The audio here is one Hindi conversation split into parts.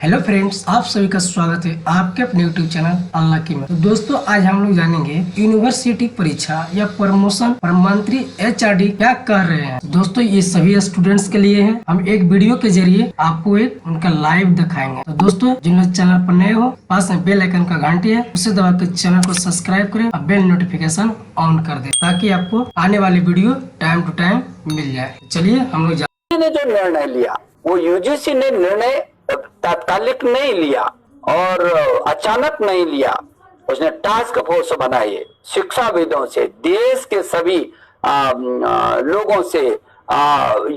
हेलो फ्रेंड्स, आप सभी का स्वागत है आपके अपने यूट्यूब चैनल अनलॉकी में। तो दोस्तों, आज हम लोग जानेंगे यूनिवर्सिटी परीक्षा या प्रमोशन प्रधानमंत्री एचआरडी क्या कर रहे हैं। दोस्तों, ये सभी स्टूडेंट्स के लिए है। हम एक वीडियो के जरिए आपको एक उनका लाइव दिखाएंगे। तो दोस्तों, जिन लोग चैनल पर नए हो, पास में बेल आइकन का घंटी है, उसे दबा कर चैनल को सब्सक्राइब करें और बेल नोटिफिकेशन ऑन कर दे, ताकि आपको आने वाली वीडियो टाइम टू टाइम मिल जाए। चलिए हम लोग ने जो निर्णय लिया वो यूजीसी ने निर्णय तात्कालिक नहीं लिया और अचानक नहीं लिया। उसने टास्क फोर्स बनाई है, शिक्षाविदों से, देश के सभी लोगों से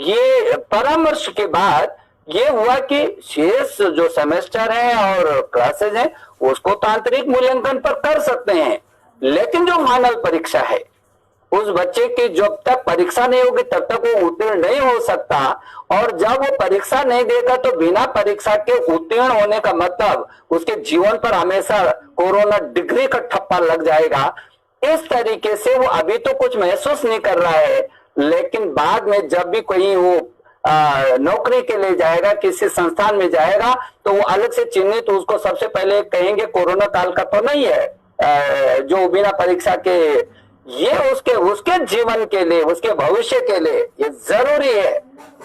ये परामर्श के बाद ये हुआ कि शेष जो सेमेस्टर है और क्लासेज हैं उसको तांत्रिक मूल्यांकन पर कर सकते हैं, लेकिन जो फाइनल परीक्षा है उस बच्चे की जब तक परीक्षा नहीं होगी तब तक वो उत्तीर्ण नहीं हो सकता। और जब वो परीक्षा नहीं देगा तो बिना परीक्षा के उत्तीर्ण होने का मतलब उसके जीवन पर हमेशा कोरोना डिग्री का ठप्पा लग जाएगा। इस तरीके से वो अभी तो कुछ महसूस नहीं कर रहा है, लेकिन बाद में जब भी कोई वो नौकरी के लिए जाएगा, किसी संस्थान में जाएगा, तो वो अलग से चिन्हित उसको सबसे पहले कहेंगे कोरोना काल का तो नहीं है जो बिना परीक्षा के। ये उसके जीवन के लिए, उसके भविष्य के लिए ये जरूरी है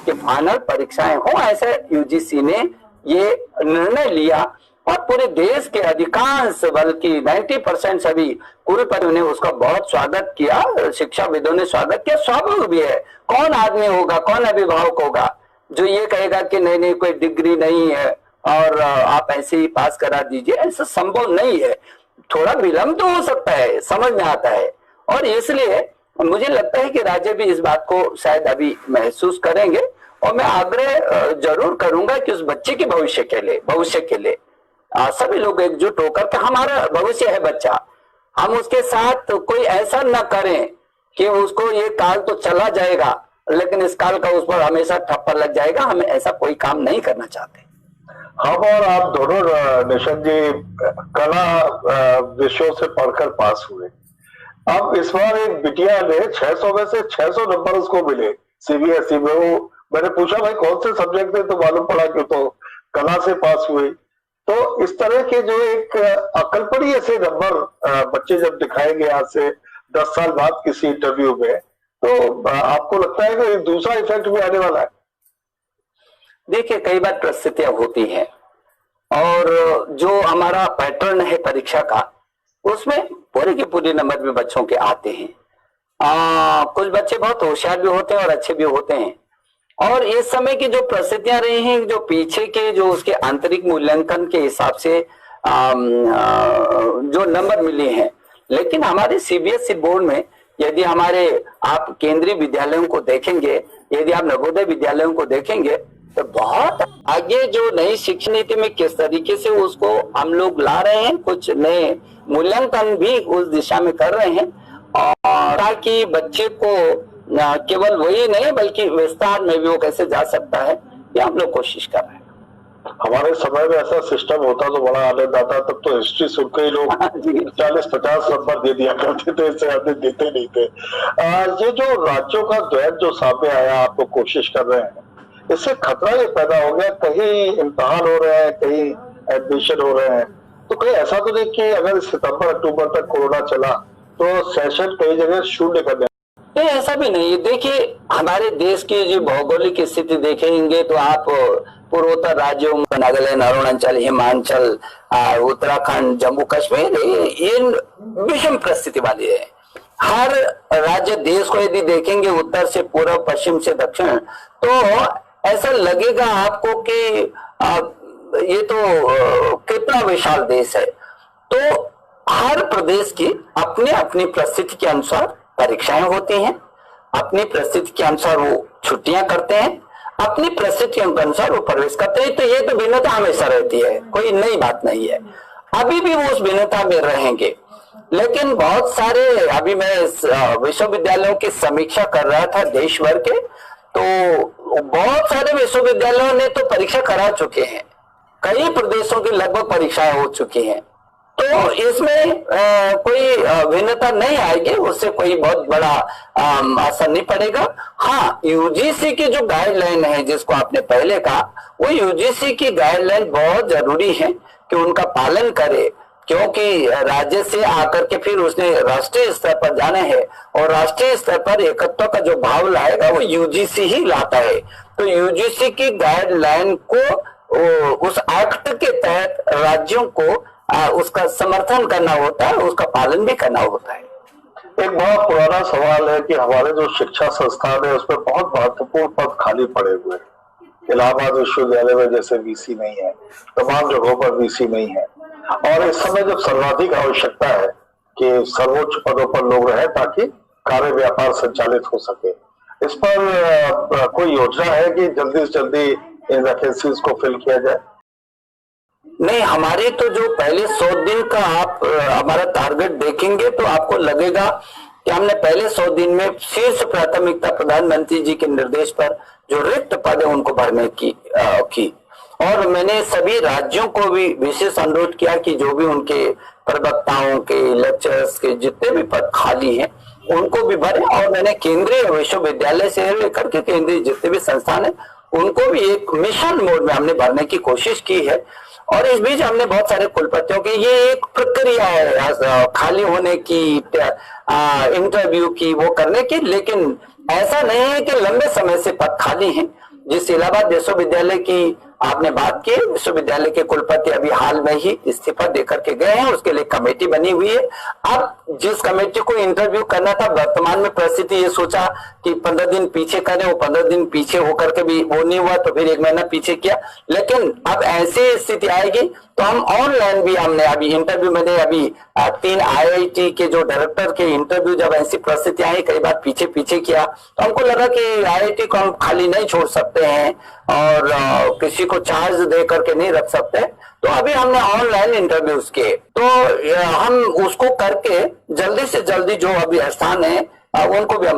कि फाइनल परीक्षाएं हो। ऐसे यूजीसी ने ये निर्णय लिया और पूरे देश के अधिकांश, बल्कि 90% सभी कुलपतियों ने उसका बहुत स्वागत किया, शिक्षाविदों ने स्वागत किया। स्वाभाविक भी है, कौन आदमी होगा, कौन अभिभावक होगा जो ये कहेगा कि नहीं नहीं कोई डिग्री नहीं है और आप ऐसे ही पास करा दीजिए। ऐसा संभव नहीं है, थोड़ा विलंब तो हो सकता है, समझ में आता है। और इसलिए मुझे लगता है कि राज्य भी इस बात को शायद अभी महसूस करेंगे और मैं आग्रह जरूर करूंगा कि उस बच्चे के भविष्य के लिए सभी लोग एकजुट होकर के, हमारा भविष्य है बच्चा, हम उसके साथ कोई ऐसा न करें कि उसको ये काल तो चला जाएगा लेकिन इस काल का उस पर हमेशा ठप्पा लग जाएगा। हम ऐसा कोई काम नहीं करना चाहते। हम और आप दोनों निशंत जी कला विषयों से पढ़कर पास हुए। अब इस बार एक बिटिया ने 600 में से 600 नंबर उसको मिले सीबीएसई में। वो मैंने पूछा भाई कौन से सब्जेक्ट थे, तो मालूम पड़ा कि तो कला से पास हुई। तो इस तरह के जो एक अकल्पनीय ऐसे नंबर बच्चे जब दिखाएंगे आज से 10 साल बाद किसी इंटरव्यू में, तो आपको लगता है कि दूसरा इफेक्ट भी आने वाला है? देखिए, कई बार परिस्थितियां होती हैं और जो हमारा पैटर्न है परीक्षा का उसमें पूरे के पूरे नंबर भी बच्चों के आते हैं। कुछ बच्चे बहुत होशियार भी होते हैं और अच्छे भी होते हैं। और इस समय की जो परिस्थितियां रही हैं, जो पीछे के जो उसके आंतरिक मूल्यांकन के हिसाब से जो नंबर मिले हैं, लेकिन हमारे सीबीएसई बोर्ड में यदि आप केंद्रीय विद्यालयों को देखेंगे, यदि आप नवोदय विद्यालयों को देखेंगे, तो बहुत आगे जो नई शिक्षा नीति में किस तरीके से उसको हम लोग ला रहे हैं, कुछ नए मूल्यांकन भी उस दिशा में कर रहे हैं और ताकि बच्चे को केवल वही नहीं बल्कि विस्तार में भी वो कैसे जा सकता है, ये हम लोग कोशिश कर रहे हैं। हमारे समय में ऐसा सिस्टम होता तो बड़ा आनंद आता। तब तो हिस्ट्री सुनकर ही लोग 40-50 नंबर दे दिया करते थे, इससे आगे देते नहीं थे। ये जो राज्यों का द्वैत जो सामने आया, आप लोग कोशिश कर रहे हैं, इससे खतरा ये पैदा हो गया, कहीं इम्तिहान हो रहे हैं, कहीं एडमिशन हो रहे हैं, तो कहीं ऐसा तो नहीं कि अगर सितंबर अक्टूबर तक कोरोना चला तो सेशन कई जगह शून्य कर दिया? नहीं, ऐसा भी नहीं है। देखिए, हमारे देश की जो भौगोलिक स्थिति देखेंगे तो आप पूर्वोत्तर राज्यों में नागालैंड, अरुणाचल, हिमाचल, उत्तराखंड, जम्मू कश्मीर, ये विषम परिस्थिति वाली है। हर राज्य देश को यदि देखेंगे, उत्तर से पूर्व, पश्चिम से दक्षिण, तो ऐसा लगेगा आपको कि ये तो कितना विशाल देश है। तो हर प्रदेश की अपनी अपनी परिस्थिति के अनुसार परीक्षाएं होती हैं, अपनी परिस्थिति के अनुसार वो छुट्टियां करते हैं, अपनी परिस्थिति के अनुसार वो प्रवेश करते हैं। तो ये तो भिन्नता हमेशा रहती है, कोई नई बात नहीं है। अभी भी वो उस भिन्नता में रहेंगे, लेकिन बहुत सारे, अभी मैं विश्वविद्यालयों की समीक्षा कर रहा था देश भर के, तो बहुत सारे विश्वविद्यालयों ने तो परीक्षा करा चुके हैं, कई प्रदेशों की लगभग परीक्षाएं हो चुकी हैं। तो इसमें कोई भिन्नता नहीं आएगी, उससे कोई बहुत बड़ा असर नहीं पड़ेगा। हाँ, यूजीसी की जो गाइडलाइन है जिसको आपने पहले कहा, वो यूजीसी की गाइडलाइन बहुत जरूरी है कि उनका पालन करे, क्योंकि राज्य से आकर के फिर उसने राष्ट्रीय स्तर पर जाना है और राष्ट्रीय स्तर पर एकत्व का जो भाव लाएगा वो यूजीसी ही लाता है। तो यूजीसी की गाइडलाइन को उस एक्ट के तहत राज्यों को उसका समर्थन करना होता है, उसका पालन भी करना होता है। एक बहुत पुराना सवाल है कि हमारे जो शिक्षा संस्थान है उसमें बहुत महत्वपूर्ण पद खाली पड़े हुए हैं। इलाहाबाद विश्वविद्यालय में जैसे वीसी नहीं है, तमाम जगहों पर वीसी नहीं है, और इस समय जब सर्वाधिक आवश्यकता है कि सर्वोच्च पदों पर लोग रहे ताकि कार्य व्यापार संचालित हो सके, इस पर कोई योजना है कि जल्दी से जल्दी इन वैकेंसीज को फिल किया जाए? नहीं, हमारी तो जो पहले 100 दिन का आप हमारा टारगेट देखेंगे तो आपको लगेगा कि हमने पहले 100 दिन में शीर्ष प्राथमिकता प्रधानमंत्री जी के निर्देश पर जो रिक्त पद है उनको भरने की और मैंने सभी राज्यों को भी विशेष अनुरोध किया कि जो भी उनके प्रवक्ताओं के, लेक्चरर्स के जितने भी पद खाली हैं उनको भी भरें। और मैंने केंद्रीय विश्वविद्यालय से लेकर के केंद्रीय जितने भी संस्थान है उनको भी एक मिशन मोड में हमने भरने की कोशिश की है। और इस बीच हमने बहुत सारे कुलपतियों की, ये एक प्रक्रिया है खाली होने की, इंटरव्यू की, वो करने की, लेकिन ऐसा नहीं है कि लंबे समय से पद खाली हैं। जिस इलाहाबाद विश्वविद्यालय की आपने बात की, विश्वविद्यालय के कुलपति अभी हाल में ही इस्तीफा देकर के गए हैं, उसके लिए कमेटी बनी हुई है। अब जिस कमेटी को इंटरव्यू करना था, वर्तमान में परिस्थिति ये सोचा कि 15 दिन पीछे करें, वो 15 दिन पीछे होकर के भी वो नहीं हुआ तो फिर 1 महीना पीछे किया। लेकिन अब ऐसी स्थिति आएगी तो हम ऑनलाइन भी, हमने अभी इंटरव्यू, मैंने अभी 3 IIT के जो डायरेक्टर के इंटरव्यू, जब ऐसी परिस्थिति आई कई बार पीछे किया तो हमको लगा कि IIT को हम खाली नहीं छोड़ सकते हैं और किसी को चार्ज दे करके नहीं रख सकते। तो अभी हमने ऑनलाइन इंटरव्यूज किए, तो हम उसको करके जल्दी से जल्दी जो अभी स्थान है उनको भी हम